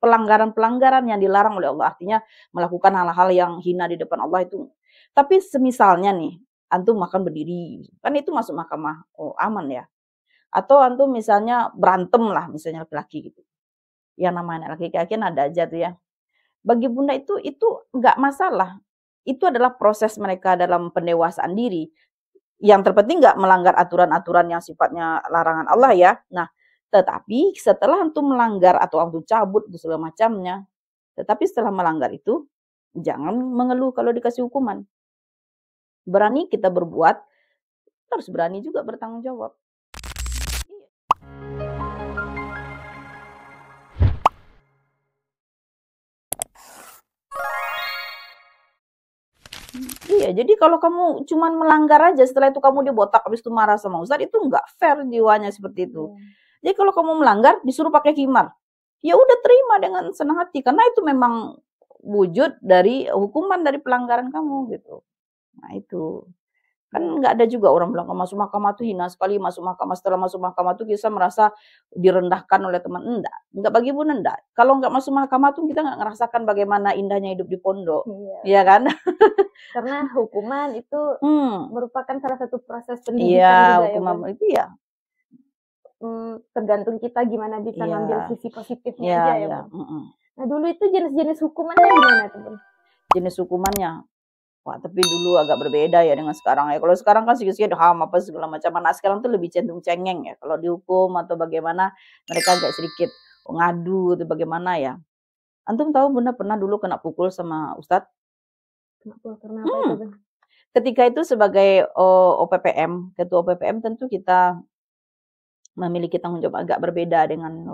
pelanggaran-pelanggaran yang dilarang oleh Allah, artinya melakukan hal-hal yang hina di depan Allah itu. Tapi semisalnya nih, antum makan berdiri, kan itu masuk mahkamah, oh aman ya. Atau antum misalnya berantem lah, misalnya laki-laki gitu. Yang namanya laki-laki kan ada aja tuh ya. Bagi Bunda itu nggak masalah. Itu adalah proses mereka dalam pendewasaan diri. Yang terpenting nggak melanggar aturan-aturan yang sifatnya larangan Allah ya. Nah, tetapi setelah antum melanggar atau antum cabut dan segala macamnya, tetapi setelah melanggar itu, jangan mengeluh kalau dikasih hukuman. Berani kita berbuat, harus berani juga bertanggung jawab. Iya, jadi kalau kamu cuman melanggar aja, setelah itu kamu dibotak, habis itu marah sama ustadz, itu nggak fair jiwanya seperti itu. Jadi kalau kamu melanggar, disuruh pakai khimar, ya udah terima dengan senang hati, karena itu memang wujud dari hukuman dari pelanggaran kamu gitu. Nah itu. Kan nggak ada juga orang bilang, masuk mahkamah tuh hina sekali, masuk mahkamah, setelah masuk mahkamah tuh kita merasa direndahkan oleh teman. Enggak bagi Bunda enggak. Kalau nggak masuk mahkamah tuh kita nggak ngerasakan bagaimana indahnya hidup di pondok. Iya kan? Karena hukuman itu merupakan salah satu proses pendidikan iya, juga ya, hukuman Bun. itu ya. Tergantung kita gimana bisa Iya. ngambil sisi positifnya Iya, aja ya, iya. Bun. Nah dulu itu jenis-jenis hukumannya gimana tuh, Bun? Jenis hukumannya, wah tapi dulu agak berbeda ya dengan sekarang ya. Kalau sekarang kan sikit-sikit ham apa segala macam. Anak sekarang tuh lebih cenderung cengeng ya. Kalau dihukum atau bagaimana, mereka agak sedikit ngadu atau bagaimana ya. Antum tahu Bunda pernah dulu kena pukul sama ustadz? Karena apa itu, Bun? Ketika itu sebagai OPPM, ketua OPPM tentu kita memiliki tanggung jawab agak berbeda dengan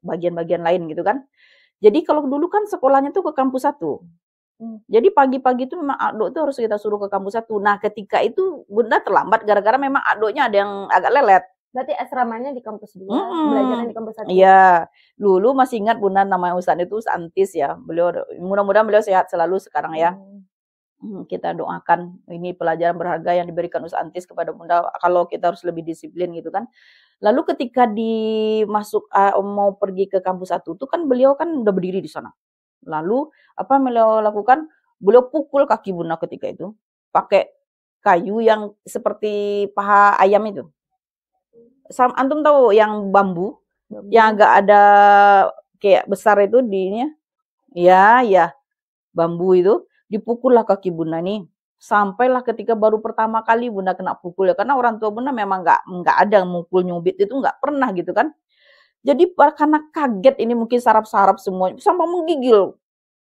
bagian-bagian lain gitu kan. Jadi kalau dulu kan sekolahnya tuh ke kampus 1. Jadi pagi-pagi itu memang adok itu harus kita suruh ke kampus 1. Nah ketika itu Bunda terlambat gara-gara memang adoknya ada yang agak lelet. Berarti asramanya di kampus 2, belajarnya di kampus 1. Iya, dulu masih ingat Bunda namanya Ustadz itu Ustadz Antis ya. Beliau mudah-mudahan beliau sehat selalu sekarang ya. Kita doakan ini pelajaran berharga yang diberikan Ustadz Antis kepada Bunda. Kalau kita harus lebih disiplin gitu kan. Lalu ketika mau pergi ke kampus 1 itu kan beliau kan udah berdiri di sana. Lalu apa beliau lakukan? Beliau pukul kaki Bunda ketika itu pakai kayu yang seperti paha ayam itu. Antum tahu yang bambu yang agak ada kayak besar itu dinya? Ya, bambu itu dipukullah kaki Bunda nih. Sampailah ketika baru pertama kali Bunda kena pukul ya, karena orang tua Bunda memang nggak ada mukul nyubit itu nggak pernah gitu kan. Jadi karena kaget ini mungkin saraf-saraf semuanya sampai menggigil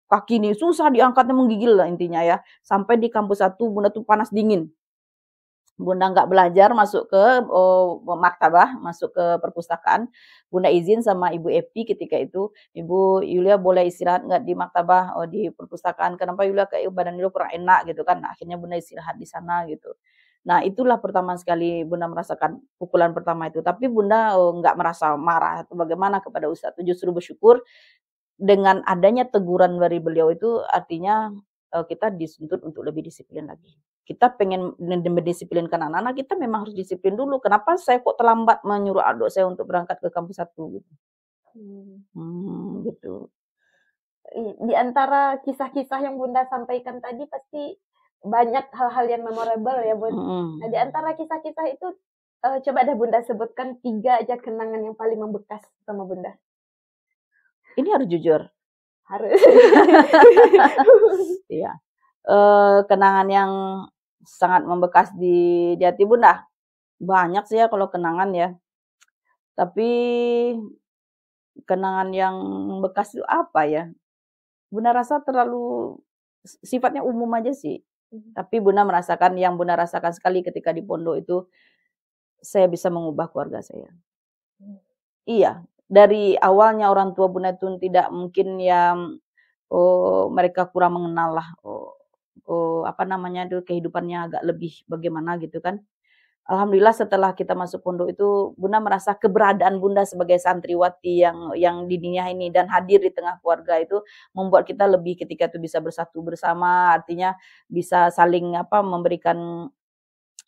kaki ini susah diangkatnya, menggigil lah intinya ya. Sampai di kampus 1 Bunda tuh panas dingin. Bunda nggak belajar masuk ke maktabah, masuk ke perpustakaan. Bunda izin sama Ibu Epi ketika itu, Ibu Yulia boleh istirahat nggak di maktabah, di perpustakaan. Kenapa Yulia kayak badan Yulia kurang enak gitu kan. Nah, akhirnya Bunda istirahat di sana gitu. Nah itulah pertama sekali Bunda merasakan pukulan pertama itu. Tapi Bunda nggak merasa marah atau bagaimana kepada Ustadz. Justru bersyukur dengan adanya teguran dari beliau itu artinya kita dituntut untuk lebih disiplin lagi. Kita pengen mendisiplinkan anak-anak, kita memang harus disiplin dulu. Kenapa saya kok terlambat menyuruh adik saya untuk berangkat ke kampus 1 gitu. Gitu. Di antara kisah-kisah yang Bunda sampaikan tadi pasti banyak hal-hal yang memorable ya, Bun. Nah, di antara kisah-kisah itu coba deh Bunda sebutkan 3 aja kenangan yang paling membekas sama Bunda. Ini harus jujur. Harus. Iya. Kenangan yang sangat membekas di hati Bunda. Banyak sih ya kalau kenangan ya. Tapi kenangan yang membekas itu apa ya? Bunda rasa terlalu sifatnya umum aja sih. Tapi Bunda merasakan yang Bunda rasakan sekali ketika di pondok itu, saya bisa mengubah keluarga saya. Iya, dari awalnya orang tua Bunda itu tidak mungkin yang mereka kurang mengenal lah, kehidupannya agak lebih bagaimana gitu kan. Alhamdulillah setelah kita masuk pondok itu Bunda merasa keberadaan Bunda sebagai santriwati yang diniyah ini dan hadir di tengah keluarga itu membuat kita lebih ketika itu bisa bersatu bersama, artinya bisa saling memberikan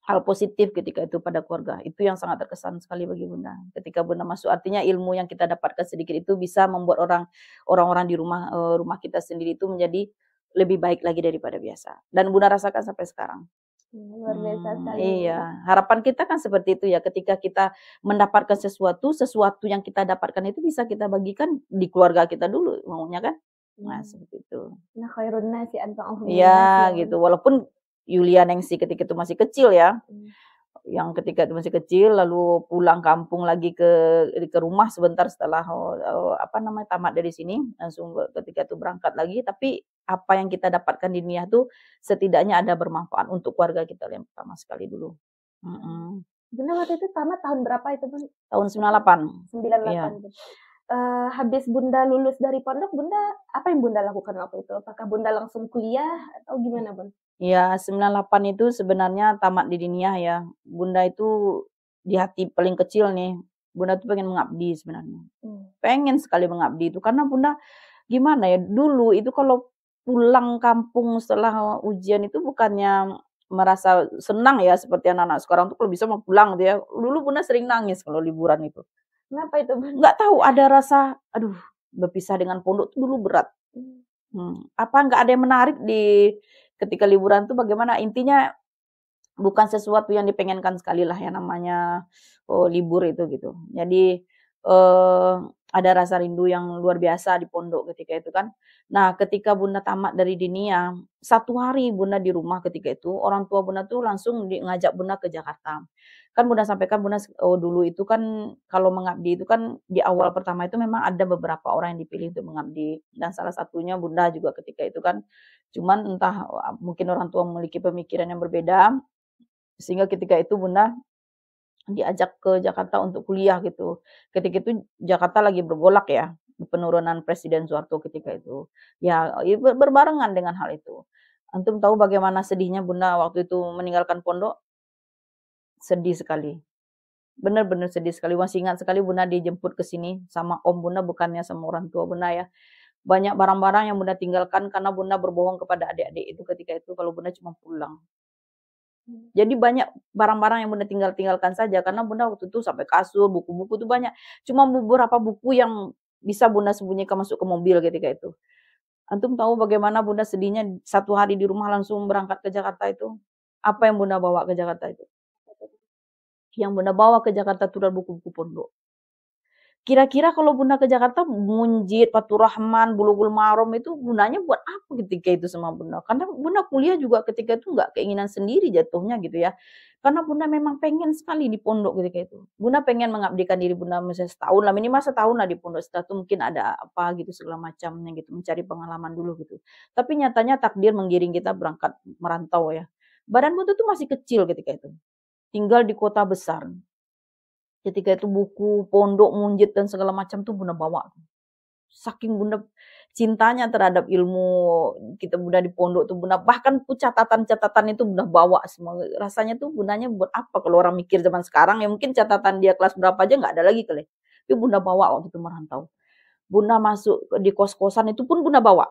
hal positif ketika itu pada keluarga. Itu yang sangat terkesan sekali bagi Bunda. Ketika Bunda masuk, artinya ilmu yang kita dapatkan sedikit itu bisa membuat orang-orang di rumah kita sendiri itu menjadi lebih baik lagi daripada biasa. Dan Bunda rasakan sampai sekarang. Luar biasa sekali. Iya, harapan kita kan seperti itu ya. Ketika kita mendapatkan sesuatu yang kita dapatkan itu bisa kita bagikan di keluarga kita dulu, maunya kan? Nah, seperti itu. Nah, khairun nasi anfa'uhum Iya, gitu. Walaupun Yulia Nengsi ketika itu masih kecil ya. Yang ketika itu masih kecil lalu pulang kampung lagi ke rumah sebentar setelah tamat dari sini, langsung ketika itu berangkat lagi, tapi apa yang kita dapatkan di dunia tuh setidaknya ada bermanfaat untuk keluarga kita yang pertama sekali dulu. Bunda waktu itu tamat tahun berapa itu, Bun? Tahun 98. 98. Iya. Habis Bunda lulus dari pondok, Bunda apa yang Bunda lakukan waktu itu? Apakah Bunda langsung kuliah atau gimana, Bun? Ya, 98 itu sebenarnya tamat di Diniyah ya. Bunda itu di hati paling kecil nih, Bunda tuh pengen mengabdi sebenarnya. Pengen sekali mengabdi itu karena Bunda gimana ya, dulu itu kalau pulang kampung setelah ujian itu bukannya merasa senang ya seperti anak-anak sekarang tuh kalau bisa mau pulang gitu ya. Dulu Bunda sering nangis kalau liburan itu. Kenapa itu, Bun? Nggak tahu, ada rasa, aduh, berpisah dengan pondok tuh dulu berat. Apa nggak ada yang menarik di ketika liburan tuh bagaimana? Intinya bukan sesuatu yang dipengenkan sekali lah yang namanya libur itu gitu. Jadi ada rasa rindu yang luar biasa di pondok ketika itu kan. Nah, ketika Bunda tamat dari Diniyah, 1 hari Bunda di rumah ketika itu, orang tua Bunda tuh langsung ngajak Bunda ke Jakarta. Kan Bunda sampaikan Bunda dulu itu kan kalau mengabdi itu kan di awal pertama itu memang ada beberapa orang yang dipilih untuk mengabdi dan salah satunya Bunda juga ketika itu kan. Cuman entah mungkin orang tua memiliki pemikiran yang berbeda sehingga ketika itu Bunda diajak ke Jakarta untuk kuliah gitu. Ketika itu Jakarta lagi bergolak ya, penurunan Presiden Soeharto ketika itu. Ya, berbarengan dengan hal itu. Antum tahu bagaimana sedihnya Bunda waktu itu meninggalkan pondok? Sedih sekali. Benar-benar sedih sekali. Masih ingat sekali Bunda dijemput ke sini sama Om Bunda, bukannya sama orang tua Bunda ya. Banyak barang-barang yang Bunda tinggalkan karena Bunda berbohong kepada adik-adik itu ketika itu kalau Bunda cuma pulang. Jadi banyak barang-barang yang Bunda tinggalkan saja karena Bunda waktu itu sampai kasur, buku-buku itu banyak. Cuma beberapa buku yang bisa Bunda sembunyikan masuk ke mobil ketika itu. Antum tahu bagaimana Bunda sedihnya 1 hari di rumah langsung berangkat ke Jakarta itu? Apa yang Bunda bawa ke Jakarta itu? Yang Bunda bawa ke Jakarta itu adalah buku-buku pondok. Kira-kira kalau Bunda ke Jakarta, Munjid, Fathur Rahman, Bulughul Maram itu gunanya buat apa ketika itu sama Bunda? Karena Bunda kuliah juga ketika itu nggak keinginan sendiri jatuhnya gitu ya. Karena Bunda memang pengen sekali di pondok ketika itu. Bunda pengen mengabdikan diri Bunda misalnya setahun lah, minimal setahun lah di pondok. Setelah itu mungkin ada apa gitu segala macamnya gitu, mencari pengalaman dulu gitu. Tapi nyatanya takdir menggiring kita berangkat merantau ya. Badan Bunda tuh masih kecil ketika itu. Tinggal di kota besar. Ketika itu buku, pondok, munjid, dan segala macam tuh Bunda bawa. Saking Bunda cintanya terhadap ilmu kita Bunda di pondok tuh Bunda, bahkan catatan-catatan itu Bunda bawa semua. Rasanya tuh Bundanya buat apa kalau orang mikir zaman sekarang ya mungkin catatan dia kelas berapa aja nggak ada lagi kali. Tapi Bunda bawa waktu itu merantau. Bunda masuk di kos-kosan itu pun Bunda bawa.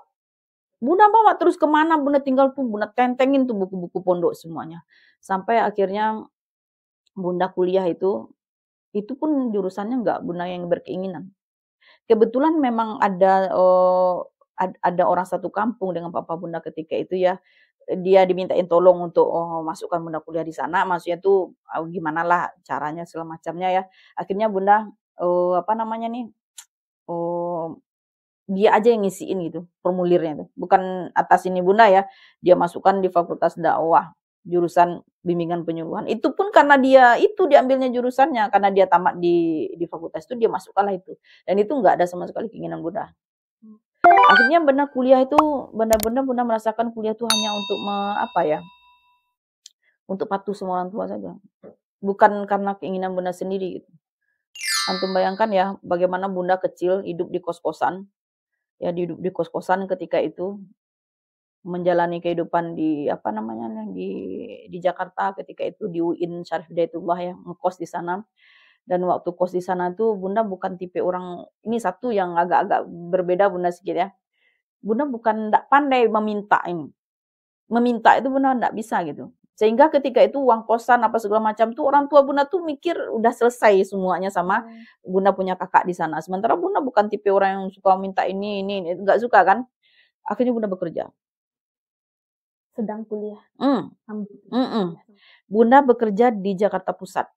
Bunda bawa terus kemana Bunda tinggal tuh Bunda tentengin tuh buku-buku pondok semuanya. Sampai akhirnya Bunda kuliah itu pun jurusannya enggak Bunda yang berkeinginan. Kebetulan memang ada orang satu kampung dengan papa Bunda ketika itu ya. Dia dimintain tolong untuk masukkan Bunda kuliah di sana. Maksudnya tuh gimana lah caranya segala macamnya ya. Akhirnya Bunda dia aja yang ngisiin gitu formulirnya tuh. Bukan atas ini Bunda ya. Dia masukkan di Fakultas Dakwah jurusan bimbingan penyuluhan. Itu pun karena dia itu diambilnya jurusannya, karena dia tamat di fakultas itu dia masukkanlah itu. Dan itu enggak ada sama sekali keinginan Bunda. Akhirnya benar kuliah itu benar-benar Bunda merasakan kuliah itu hanya untuk untuk patuh sama orang tua saja. Bukan karena keinginan Bunda sendiri gitu. Antum bayangkan ya bagaimana Bunda kecil hidup di kos-kosan. Ya hidup di kos-kosan ketika itu menjalani kehidupan di di Jakarta ketika itu di UIN Syarif Hidayatullah ya, ngekos di sana. Dan waktu kos di sana tuh Bunda bukan tipe orang, ini satu yang agak-agak berbeda Bunda sedikit ya. Bunda bukan enggak pandai meminta ini. Meminta itu Bunda enggak bisa gitu. Sehingga ketika itu uang kosan apa segala macam tuh orang tua Bunda tuh mikir udah selesai semuanya sama Bunda punya kakak di sana. Sementara Bunda bukan tipe orang yang suka minta ini, nggak suka kan. Akhirnya Bunda bekerja. Sedang kuliah. Bunda bekerja di Jakarta Pusat.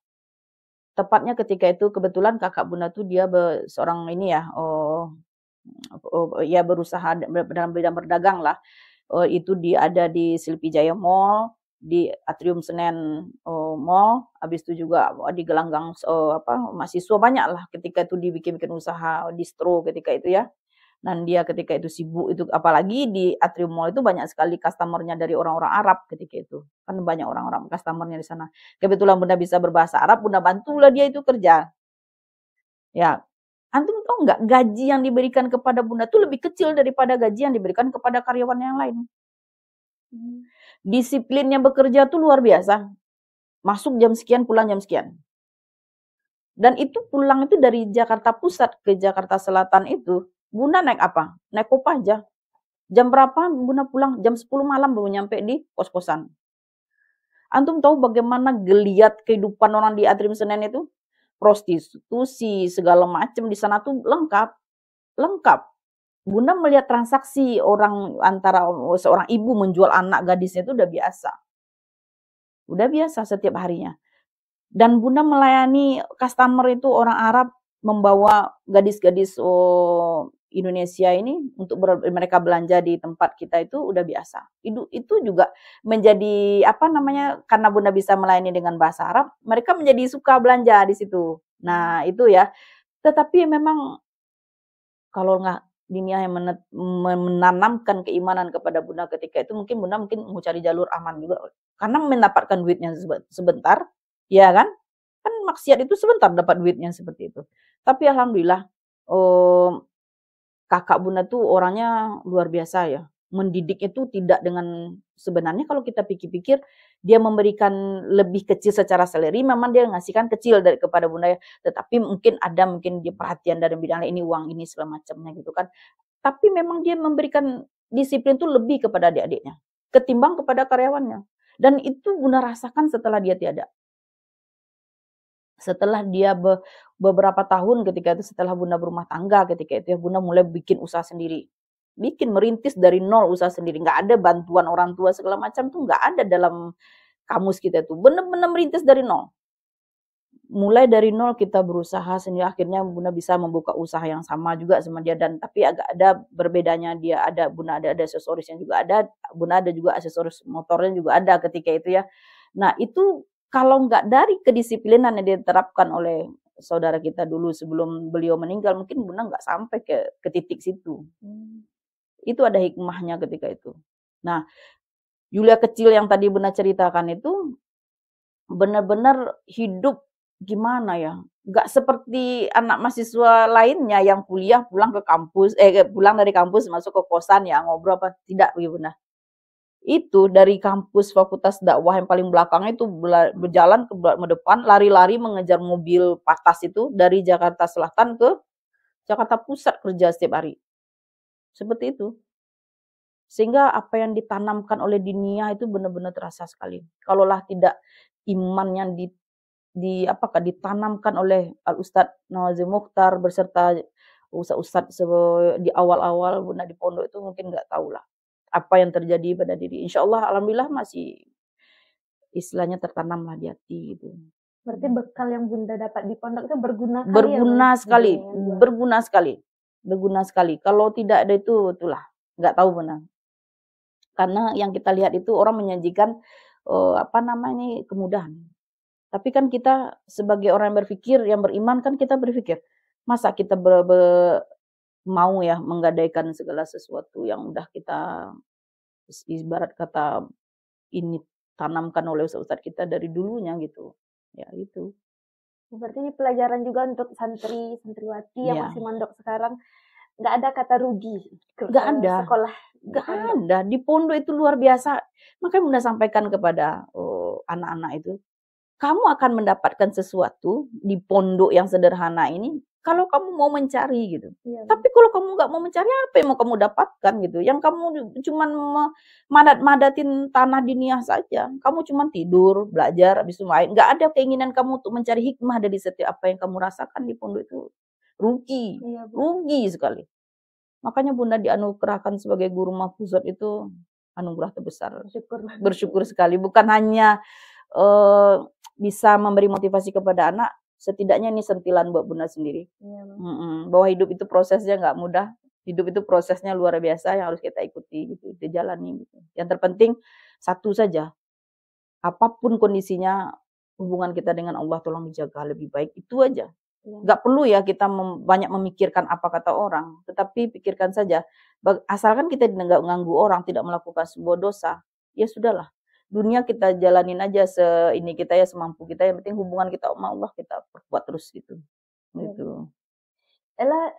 Tepatnya ketika itu kebetulan kakak Bunda tuh dia seorang ini ya, ya berusaha dalam bidang berdagang lah. Itu ada di Sleepy Jaya Mall, di Atrium Senen Mall, habis itu juga di Gelanggang mahasiswa banyak lah ketika itu dibikin usaha distro ketika itu ya. Dan dia ketika itu sibuk itu, apalagi di Atrium Mall itu banyak sekali customernya dari orang-orang Arab ketika itu. Kan banyak orang-orang customernya di sana. Kebetulan Bunda bisa berbahasa Arab, Bunda bantulah dia itu kerja. Ya, antum tahu nggak gaji yang diberikan kepada Bunda itu lebih kecil daripada gaji yang diberikan kepada karyawan yang lain. Disiplinnya bekerja tuh luar biasa. Masuk jam sekian, pulang jam sekian. Dan itu pulang itu dari Jakarta Pusat ke Jakarta Selatan itu, Bunda naik apa? Naik Kopaja. Jam berapa Bunda pulang? Jam 10 malam baru nyampe di kos-kosan. Antum tahu bagaimana geliat kehidupan orang di Atrium Senen itu? Prostitusi, segala macam di sana tuh lengkap. Lengkap. Bunda melihat transaksi orang antara seorang ibu menjual anak gadisnya itu udah biasa. Udah biasa setiap harinya. Dan Bunda melayani customer itu orang Arab membawa gadis-gadis Indonesia ini untuk mereka belanja di tempat kita itu udah biasa. Itu juga menjadi karena Bunda bisa melayani dengan bahasa Arab, mereka menjadi suka belanja di situ. Nah, itu ya. Tetapi memang kalau nggak Dinia yang menanamkan keimanan kepada Bunda ketika itu, mungkin Bunda mau cari jalur aman juga. Karena mendapatkan duitnya sebentar, ya kan? Kan maksiat itu sebentar dapat duitnya seperti itu. Tapi alhamdulillah, kakak Bunda tuh orangnya luar biasa ya. Mendidik itu tidak dengan, sebenarnya kalau kita pikir-pikir, dia memberikan lebih kecil secara salary, memang dia ngasihkan kecil kepada Bunda ya. Tetapi mungkin dia perhatian dari bidang ini, uang ini segala macamnya gitu kan. Tapi memang dia memberikan disiplin tuh lebih kepada adik-adiknya ketimbang kepada karyawannya. Dan itu Bunda rasakan setelah dia tiada. Setelah dia beberapa tahun ketika itu, setelah Bunda berumah tangga ketika itu ya, Bunda mulai bikin usaha sendiri. Merintis dari nol usaha sendiri. Nggak ada bantuan orang tua segala macam tuh nggak ada dalam kamus kita tuh. Benar-benar merintis dari nol. Mulai dari nol kita berusaha sendiri, akhirnya Bunda bisa membuka usaha yang sama juga sama dia, dan tapi agak ada berbedanya, Bunda ada aksesorisnya juga ada, Bunda ada juga aksesoris motornya juga ada ketika itu ya. Nah, itu kalau nggak dari kedisiplinan yang diterapkan oleh saudara kita dulu sebelum beliau meninggal, mungkin Bunda nggak sampai ke titik situ. Itu ada hikmahnya ketika itu. Nah, Yulia kecil yang tadi Bunda ceritakan itu benar-benar hidup gimana ya? Gak seperti anak mahasiswa lainnya yang kuliah pulang dari kampus masuk ke kosan ya ngobrol apa tidak begitu Bunda. Itu dari kampus Fakultas Dakwah yang paling belakang itu berjalan ke depan, lari-lari mengejar mobil patas itu dari Jakarta Selatan ke Jakarta Pusat kerja setiap hari. Seperti itu. Sehingga apa yang ditanamkan oleh Dinia itu benar-benar terasa sekali. Kalaulah tidak iman yang ditanamkan oleh Al-Ustadz Nawazim Mukhtar beserta Ustadz di awal-awal Bunda di pondok itu, mungkin nggak tahu lah apa yang terjadi pada diri. Insya Allah, alhamdulillah masih istilahnya tertanamlah di hati gitu. Berarti bekal yang Bunda dapat di pondok itu berguna sekali. Berguna sekali. Kalau tidak ada itulah nggak tahu Bunda. Karena yang kita lihat itu orang menyajikan kemudahan. Tapi kan kita sebagai orang yang berpikir, yang beriman kan kita berpikir, masa kita mau ya menggadaikan segala sesuatu yang udah kita ibarat kata ini tanamkan oleh ustaz kita dari dulunya gitu. Ya itu. Berarti ini pelajaran juga untuk santriwati yang masih mondok sekarang. Nggak ada kata rugi. Nggak ada. Sekolah. Nggak ada. Di pondok itu luar biasa. Makanya Bunda sampaikan kepada anak-anak itu, kamu akan mendapatkan sesuatu di pondok yang sederhana ini kalau kamu mau mencari gitu. Iya. Tapi kalau kamu nggak mau mencari, apa yang mau kamu dapatkan gitu? Yang kamu cuman madat-madatin tanah dunia saja. Kamu cuman tidur, belajar, habis itu main. Nggak ada keinginan kamu untuk mencari hikmah dari setiap apa yang kamu rasakan di pondok itu. Rugi, Iya, Bu. rugi sekali. Makanya Bunda dianugerahkan sebagai guru mahfuzat itu anugerah terbesar. Bersyukur sekali. Bukan hanya bisa memberi motivasi kepada anak, setidaknya ini sentilan buat Bunda sendiri. Iya, bahwa hidup itu prosesnya nggak mudah. Hidup itu prosesnya luar biasa yang harus kita ikuti gitu, dijalani gitu. Yang terpenting satu saja, apapun kondisinya, hubungan kita dengan Allah tolong dijaga lebih baik, itu aja. Nggak perlu ya kita banyak memikirkan apa kata orang, tetapi pikirkan saja, asalkan kita tidak mengganggu orang, tidak melakukan sebuah dosa, ya sudahlah. Dunia kita jalanin aja ini kita ya, semampu kita, yang penting hubungan kita sama Allah kita perkuat terus gitu. Gitu. Ella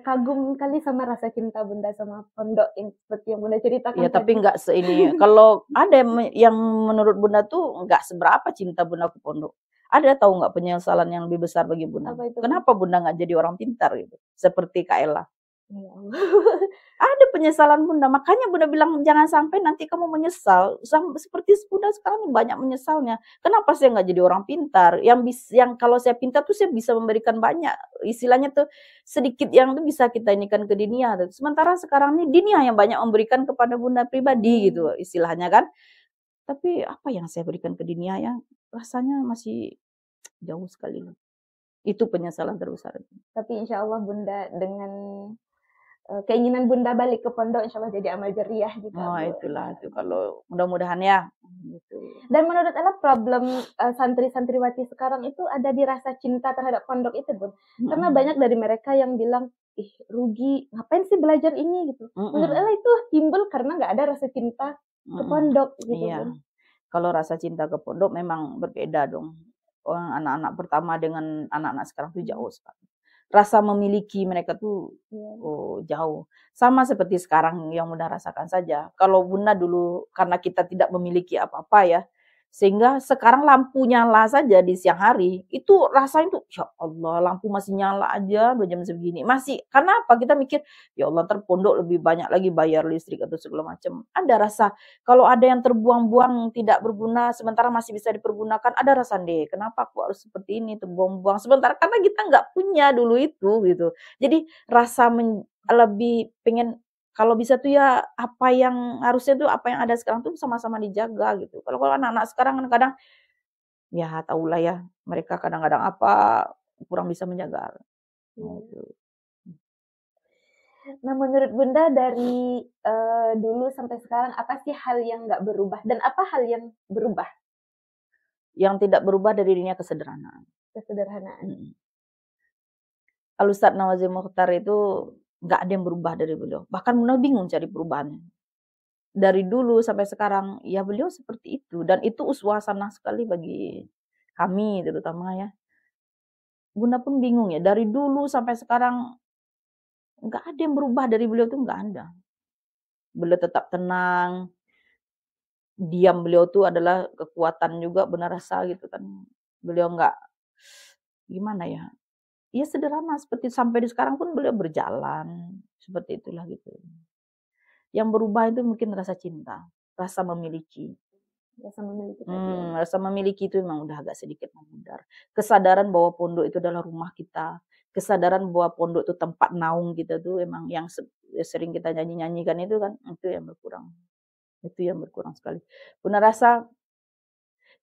kagum kali sama rasa cinta Bunda sama pondok yang seperti yang Bunda ceritakan. Ya tapi nggak seini. Kalau ada yang menurut Bunda tuh nggak seberapa cinta Bunda ke pondok. Ada tahu nggak penyesalan yang lebih besar bagi Bunda? Kenapa Bunda nggak jadi orang pintar gitu? Seperti Kak Ella. Ya Allah. Ada penyesalan Bunda. Makanya Bunda bilang jangan sampai nanti kamu menyesal. Seperti Bunda sekarang banyak menyesalnya. Kenapa saya nggak jadi orang pintar? Yang kalau saya pintar tuh saya bisa memberikan banyak. Istilahnya tuh sedikit yang tuh bisa kita inikan ke dunia. Sementara sekarang ini dunia yang banyak memberikan kepada Bunda pribadi gitu istilahnya kan. Tapi apa yang saya berikan ke dunia ya rasanya masih jauh sekali. Itu penyesalan terbesar. Tapi insya Allah Bunda dengan keinginan Bunda balik ke pondok insya Allah jadi amal jariah juga. Oh itulah itu kalau mudah-mudahan ya. Gitu. Dan menurut Ella problem santri-santriwati sekarang itu ada di rasa cinta terhadap pondok itu Bun. Karena banyak dari mereka yang bilang ih rugi ngapain sih belajar ini gitu. Menurut Ella itu timbul karena nggak ada rasa cinta ke pondok gitu. Iya. Bun. Kalau rasa cinta ke pondok memang berbeda dong. Orang anak-anak pertama dengan anak-anak sekarang tuh jauh sekali. Rasa memiliki mereka tuh jauh. Sama seperti sekarang yang Bunda rasakan saja. Kalau Bunda dulu karena kita tidak memiliki apa-apa ya, sehingga sekarang lampu nyala saja di siang hari, itu rasanya tuh ya Allah lampu masih nyala aja jam segini. Masih, karena apa? Kita mikir ya Allah terpondok lebih banyak lagi bayar listrik atau segala macam. Ada rasa kalau ada yang terbuang-buang tidak berguna sementara masih bisa dipergunakan, ada rasa deh kenapa aku harus seperti ini terbuang-buang sementara karena kita nggak punya dulu itu gitu. Jadi rasa lebih pengen kalau bisa tuh ya apa yang harusnya tuh apa yang ada sekarang tuh sama-sama dijaga gitu. Kalau anak-anak sekarang kan kadang ya tahulah ya mereka kadang-kadang apa kurang bisa menjaga. Gitu. Nah menurut Bunda dari dulu sampai sekarang apa sih hal yang nggak berubah dan apa hal yang berubah? Yang tidak berubah dari dirinya kesederhanaan. Kesederhanaan. Al-Ustaz Nawazim Mukhtar itu nggak ada yang berubah dari beliau. Bahkan Bunda bingung cari perubahannya. Dari dulu sampai sekarang, ya beliau seperti itu. Dan itu uswah hasanah sekali bagi kami terutama ya. Bunda pun bingung ya, dari dulu sampai sekarang nggak ada yang berubah dari beliau itu nggak ada. Beliau tetap tenang. Diam beliau itu adalah kekuatan juga benar rasa gitu kan. Beliau nggak, gimana ya, ya sederhana seperti sampai di sekarang pun beliau berjalan. Seperti itulah gitu. Yang berubah itu mungkin rasa cinta, rasa memiliki. Rasa memiliki itu memang udah agak sedikit memudar. Kesadaran bahwa pondok itu adalah rumah kita. Kesadaran bahwa pondok itu tempat naung kita tuh emang yang sering kita nyanyi-nyanyikan itu kan, itu yang berkurang. Itu yang berkurang sekali. Bunda rasa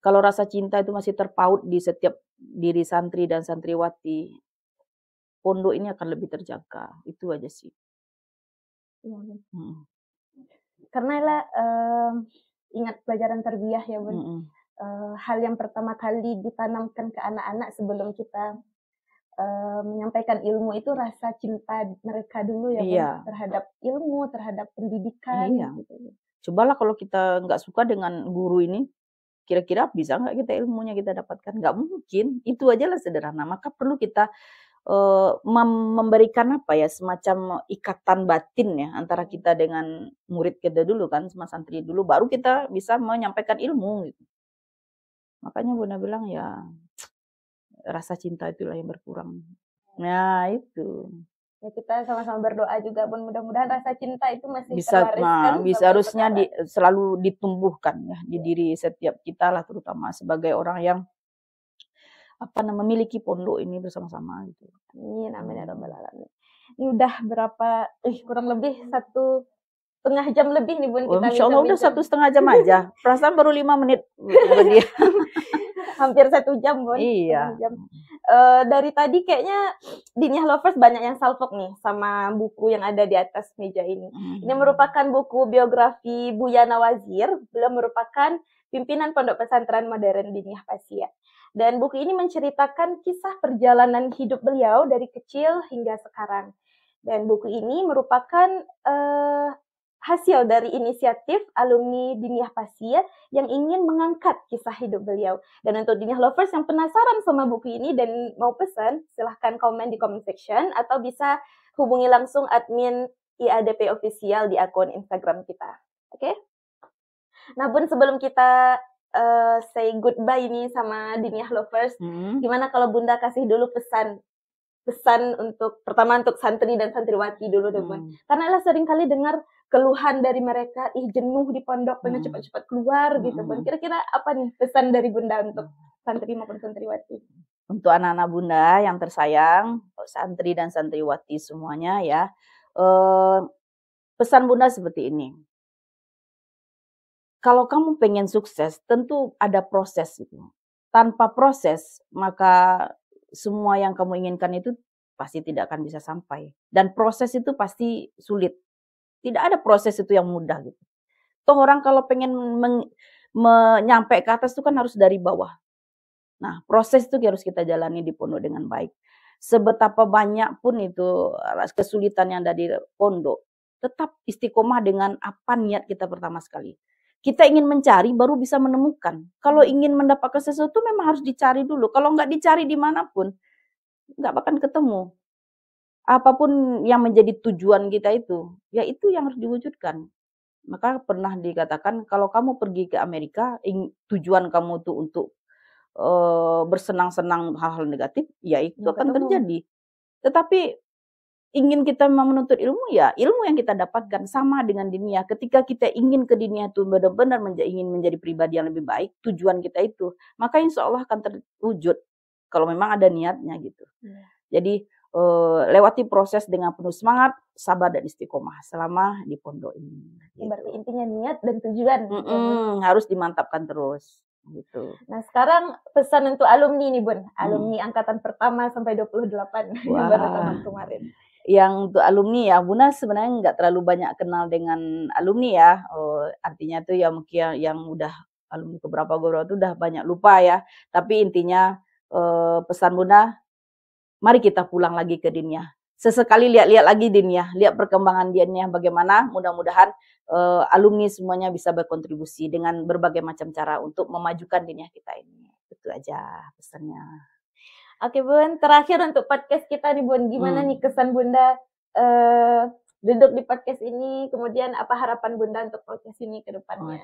kalau rasa cinta itu masih terpaut di setiap diri santri dan santriwati, pondok ini akan lebih terjaga. Itu aja sih. Karena lah ingat pelajaran tarbiyah ya Bun. Hal yang pertama kali ditanamkan ke anak-anak sebelum kita menyampaikan ilmu itu rasa cinta mereka dulu ya Bun. Terhadap ilmu, terhadap pendidikan. Gitu. Cobalah kalau kita nggak suka dengan guru ini, kira-kira bisa nggak kita ilmunya kita dapatkan? Nggak mungkin. Itu aja lah sederhana. Maka perlu kita memberikan apa ya semacam ikatan batin ya antara kita dengan murid kita dulu kan sama santri dulu baru kita bisa menyampaikan ilmu gitu. Makanya Bunda bilang ya rasa cinta itulah yang berkurang. Nah, itu. Ya, kita sama-sama berdoa juga, Bun, mudah-mudahan rasa cinta itu masih Bisa terwariskan harusnya selalu ditumbuhkan ya di diri setiap kita lah, terutama sebagai orang yang memiliki pondok ini bersama-sama gitu. Amin, amin ya rabbal alamin. Ini udah berapa? Kurang lebih 1,5 jam lebih nih, Bun, kita Insya Allah udah 1,5 jam aja. Perasaan baru 5 menit. Hampir 1 jam, Bun. Iya. Dari tadi kayaknya Diniyah Lovers banyak yang salfok nih sama buku yang ada di atas meja ini. Ini merupakan buku biografi Buya Nawazir. Beliau merupakan pimpinan Pondok Pesantren Modern Diniyah Pasya. Dan buku ini menceritakan kisah perjalanan hidup beliau dari kecil hingga sekarang. Dan buku ini merupakan hasil dari inisiatif alumni Diniyah Pasya yang ingin mengangkat kisah hidup beliau. Dan untuk Diniyah Lovers yang penasaran sama buku ini dan mau pesan, silahkan komen di comment section atau bisa hubungi langsung admin IADP Official di akun Instagram kita. Oke? Nah, Bun, sebelum kita say goodbye ini sama Diniyah Lovers, gimana kalau Bunda kasih dulu pesan untuk pertama untuk santri dan santriwati dulu deh, Bun. Karena lah sering kali dengar keluhan dari mereka, jenuh di pondok, pengen cepat-cepat keluar gitu, Bun. Kira-kira apa nih pesan dari Bunda untuk santri maupun santriwati? Untuk anak-anak Bunda yang tersayang, santri dan santriwati semuanya ya, pesan Bunda seperti ini. Kalau kamu pengen sukses, tentu ada proses itu. Tanpa proses, maka semua yang kamu inginkan itu pasti tidak akan bisa sampai. Dan proses itu pasti sulit. Tidak ada proses itu yang mudah gitu. Toh orang kalau pengen nyampe ke atas itu kan harus dari bawah. Nah, proses itu harus kita jalani di pondok dengan baik. Sebetapa banyak pun itu kesulitan yang ada di pondok, tetap istiqomah dengan apa niat kita pertama sekali. Kita ingin mencari baru bisa menemukan. Kalau ingin mendapatkan sesuatu memang harus dicari dulu. Kalau nggak dicari dimanapun, nggak akan ketemu. Apapun yang menjadi tujuan kita itu, ya itu yang harus diwujudkan. Maka pernah dikatakan kalau kamu pergi ke Amerika, tujuan kamu tuh untuk bersenang-senang hal-hal negatif, ya itu akan terjadi. Tetapi ingin kita menuntut ilmu, ya ilmu yang kita dapatkan sama dengan dunia. Ketika kita ingin ke dunia itu benar-benar ingin menjadi pribadi yang lebih baik, tujuan kita itu, maka insya Allah akan terwujud kalau memang ada niatnya gitu. Jadi lewati proses dengan penuh semangat, sabar dan istiqomah selama di pondok ini. Gitu. Berarti intinya niat dan tujuan. Harus dimantapkan terus. Gitu. Nah, sekarang pesan untuk alumni nih, Bun. Alumni angkatan pertama sampai 28 yang baru tahun kemarin. Yang untuk alumni ya, Bunda sebenarnya nggak terlalu banyak kenal dengan alumni ya. Artinya tuh ya mungkin yang udah alumni beberapa itu udah banyak lupa ya. Tapi intinya pesan Bunda, mari kita pulang lagi ke Diniyah. Sesekali lihat-lihat lagi Diniyah, lihat perkembangan Diniyah bagaimana. Mudah-mudahan alumni semuanya bisa berkontribusi dengan berbagai macam cara untuk memajukan Diniyah kita ini. Itu aja pesannya. Oke, Bun, terakhir untuk podcast kita nih, Bun. Gimana nih kesan Bunda duduk di podcast ini, kemudian apa harapan Bunda untuk podcast ini ke depannya?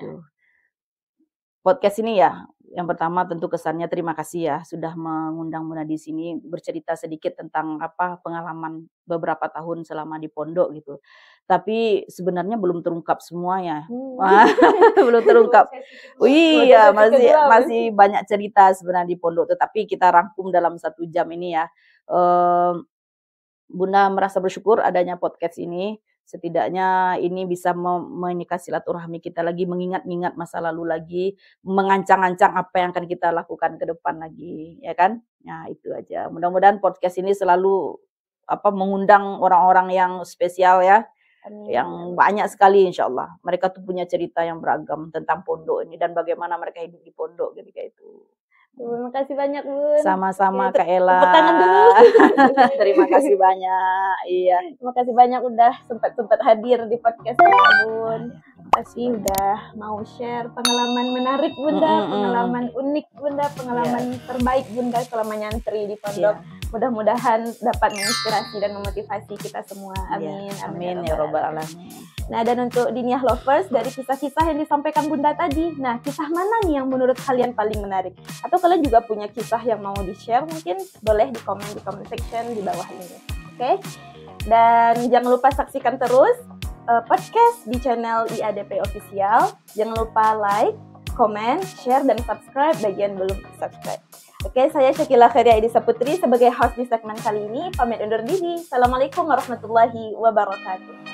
Podcast ini ya, yang pertama tentu kesannya terima kasih ya sudah mengundang Bunda di sini bercerita sedikit tentang pengalaman beberapa tahun selama di pondok gitu. Tapi sebenarnya belum terungkap semuanya. Belum terungkap. Iya, masih banyak cerita sebenarnya di pondok, tetapi kita rangkum dalam 1 jam ini ya. Bunda merasa bersyukur adanya podcast ini. Setidaknya ini bisa menikah silaturahmi kita lagi, mengingat-ingat masa lalu lagi, mengancang-ancang apa yang akan kita lakukan ke depan lagi, ya kan? Nah, itu aja. Mudah-mudahan podcast ini selalu mengundang orang-orang yang spesial ya. Amin. Yang banyak sekali insya Allah. Mereka tuh punya cerita yang beragam tentang pondok ini dan bagaimana mereka hidup di pondok gitu kayak itu. Terima kasih banyak, Bun. Sama-sama Kak Ella. Tepuk tangan dulu. Terima kasih banyak. Iya. Terima kasih banyak udah sempat hadir di podcast kita, Bun. Terima kasih udah mau share pengalaman menarik Bunda, pengalaman unik Bunda, pengalaman terbaik Bunda selama nyantri di pondok. Mudah-mudahan dapat menginspirasi dan memotivasi kita semua. Amin. Amin ya robbal alamin. Nah, dan untuk Diniyah Lovers, dari kisah-kisah yang disampaikan Bunda tadi, nah kisah mana nih yang menurut kalian paling menarik? Atau kalian juga punya kisah yang mau di-share, mungkin boleh di comment section di bawah ini. Oke? Dan jangan lupa saksikan terus podcast di channel IADP Official. Jangan lupa like, comment, share, dan subscribe bagi yang belum subscribe. Oke, saya Syakila Khairia Idisa Putri sebagai host di segmen kali ini. Pamit undur diri. Assalamualaikum warahmatullahi wabarakatuh.